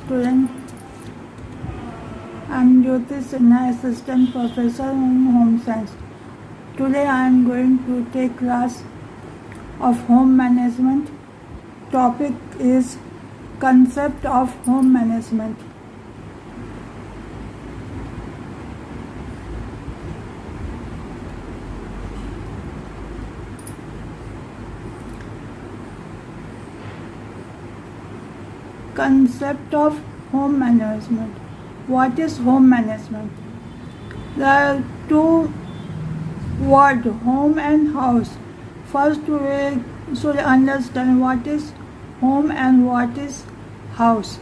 student. I am Jyoti Sinha, Assistant Professor in Home Science. Today I am going to take class of home management. Topic is concept of home management. Concept of home management. What is home management? There are two words, home and house. First we should understand what is home and what is house.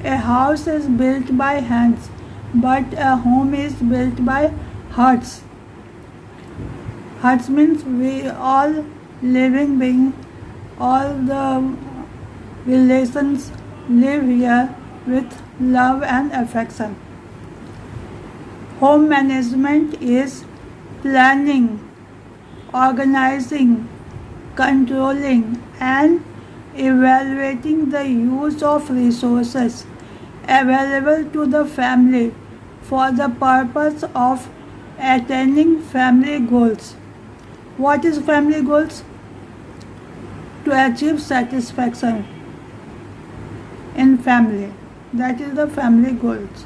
A house is built by hands, but a home is built by hearts. Hearts means we all living beings, all the relations live here with love and affection. Home management is planning, organizing, controlling, and evaluating the use of resources available to the family for the purpose of attaining family goals. What is family goals? To achieve satisfaction in family. That is the family goals.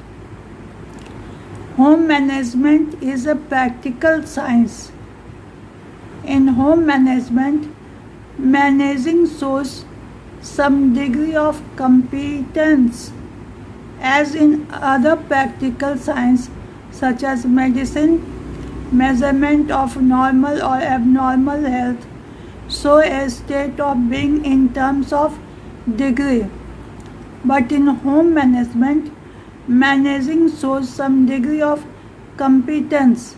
Home management is a practical science. In home management, managing shows some degree of competence, as in other practical science such as medicine, measurement of normal or abnormal health show a state of being in terms of degree. But in home management, managing shows some degree of competence.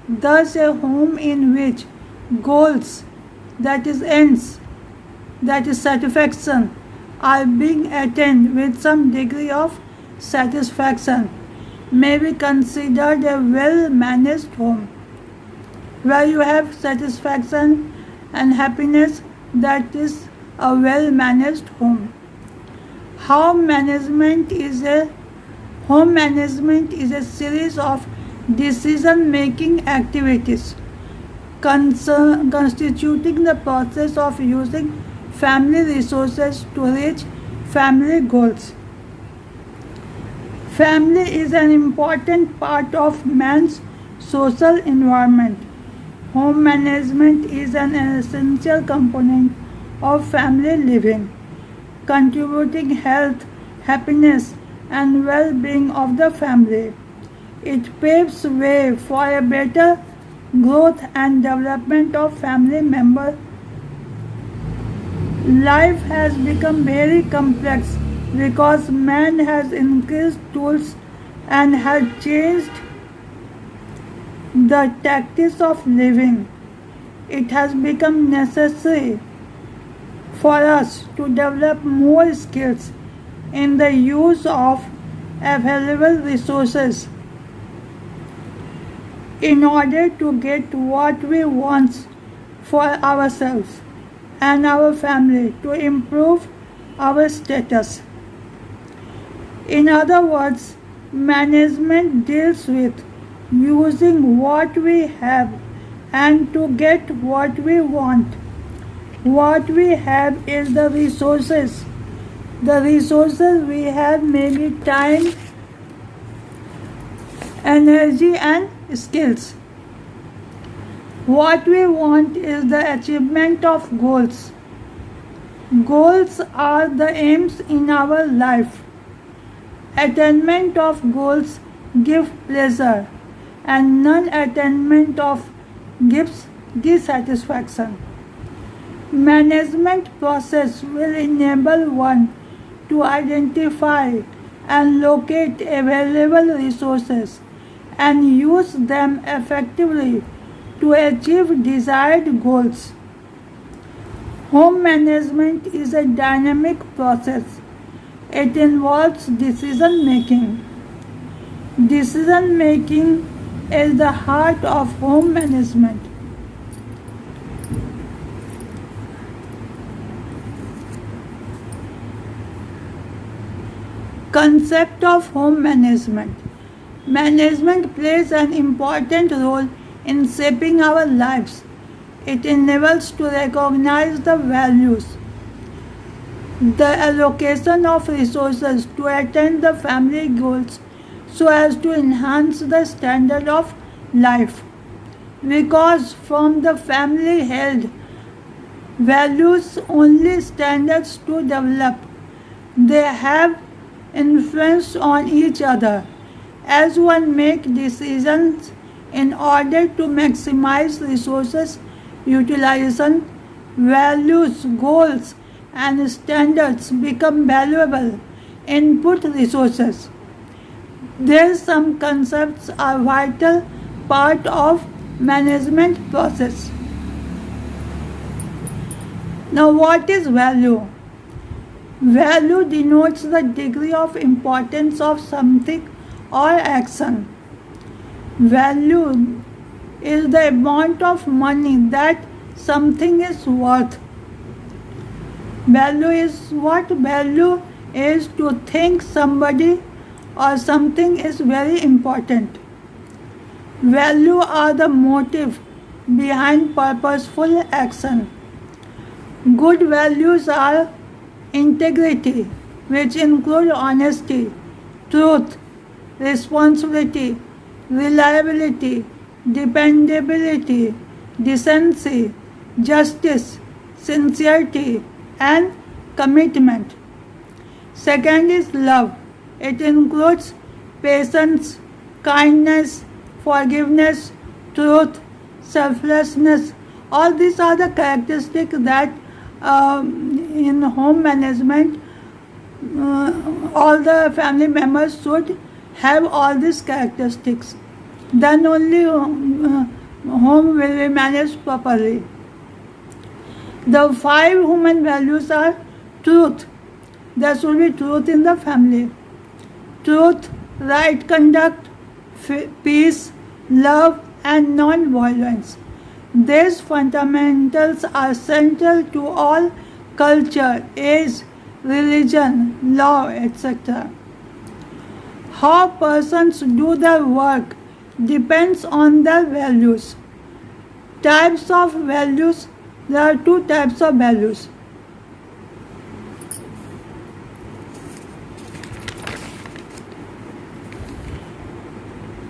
Thus, a home in which goals, that is ends, that is satisfaction, are being attained with some degree of satisfaction may be considered a well-managed home. Where you have satisfaction and happiness, that is a well-managed home. Home management is a series of decision-making activities constituting the process of using family resources to reach family goals. Family is an important part of man's social environment. Home management is an essential component of family living, contributing health, happiness, and well-being of the family. It paves way for a better growth and development of family members. Life has become very complex because man has increased tools and has changed the tactics of living. It has become necessary for us to develop more skills in the use of available resources in order to get what we want for ourselves and our family, to improve our status. In other words, management deals with using what we have and to get what we want. What we have is the resources. The resources we have may be time, energy, and skills. What we want is the achievement of goals. Goals are the aims in our life. Attainment of goals gives pleasure, and non-attainment of gives dissatisfaction. Management process will enable one to identify and locate available resources and use them effectively to achieve desired goals. Home management is a dynamic process. It involves decision making. Decision making is the heart of home management. Concept of home management. Management plays an important role in shaping our lives. It enables to recognize the values, the allocation of resources to attain the family goals so as to enhance the standard of life. Because from the family held values only standards to develop, they have influence on each other as one make decisions in order to maximize resources utilization. Values, goals and standards become valuable input resources. There some concepts are vital part of management process. Now what is value? Value denotes the degree of importance of something or action. Value is the amount of money that something is worth. Value is what? Value is to think somebody or something is very important. Value are the motive behind purposeful action. Good values are integrity, which include honesty, truth, responsibility, reliability, dependability, decency, justice, sincerity, and commitment. Second is love. It includes patience, kindness, forgiveness, truth, selflessness. All these are the characteristics that in home management all the family members should have all these characteristics. Then only home will be managed properly. The 5 human values are truth. There should be truth in the family. Truth, right conduct, peace, love and non-violence. These fundamentals are central to all culture, age, religion, law, etc. How persons do their work depends on their values. Types of values. There are 2 types of values.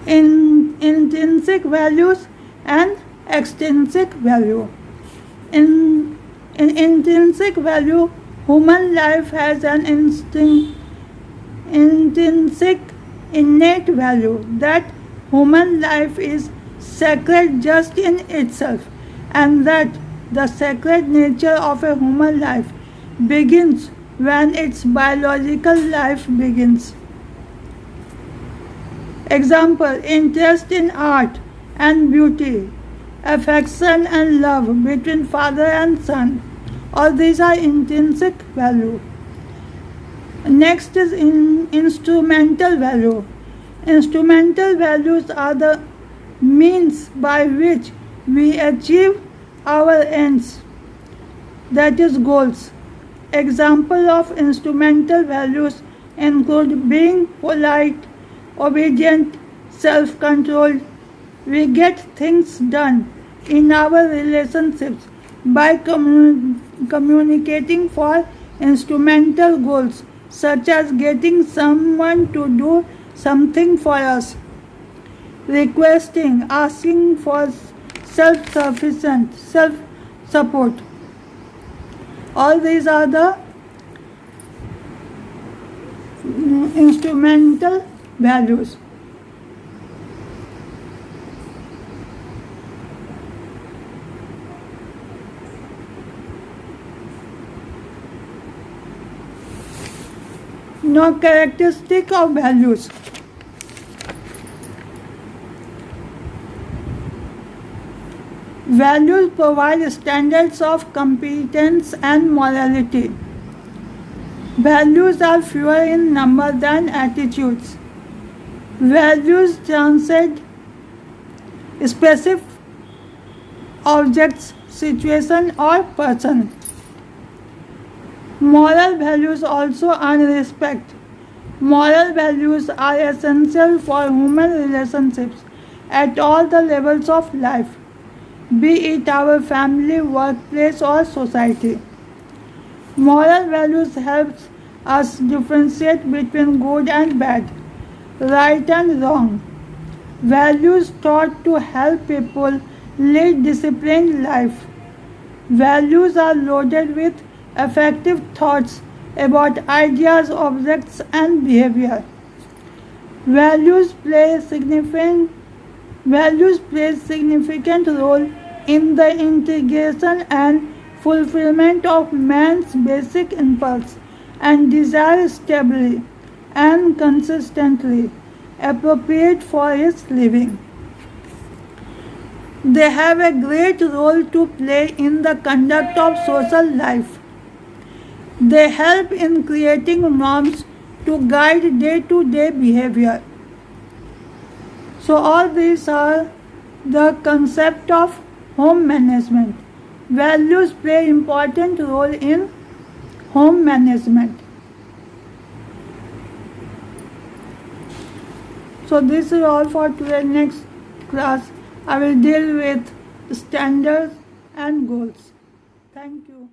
Intrinsic values and extrinsic value. In intrinsic value, human life has an intrinsic innate value that human life is sacred just in itself, and that the sacred nature of a human life begins when its biological life begins. Example, interest in art and beauty, affection and love between father and son. All these are intrinsic value. Next is instrumental value. Instrumental values are the means by which we achieve our ends, that is goals. Example of instrumental values include being polite, obedient, self-controlled. We get things done in our relationships by communicating for instrumental goals, such as getting someone to do something for us, requesting, asking for self-sufficient, self-support. All these are the instrumental values. Now, characteristic of values. Values provide standards of competence and morality. Values are fewer in number than attitudes. Values transcend specific objects, situation or person. Moral values also earn respect. Moral values are essential for human relationships at all the levels of life, be it our family, workplace, or society. Moral values helps us differentiate between good and bad, right and wrong. Values taught to help people lead disciplined life. Values are loaded with effective thoughts about ideas, objects, and behavior. Values play significant role in the integration and fulfillment of man's basic impulse and desire stably and consistently appropriate for his living. They have a great role to play in the conduct of social life. They help in creating norms to guide day-to-day behavior. So all these are the concept of home management. Values play important role in home management. So this is all for today. Next class I will deal with standards and goals. Thank you.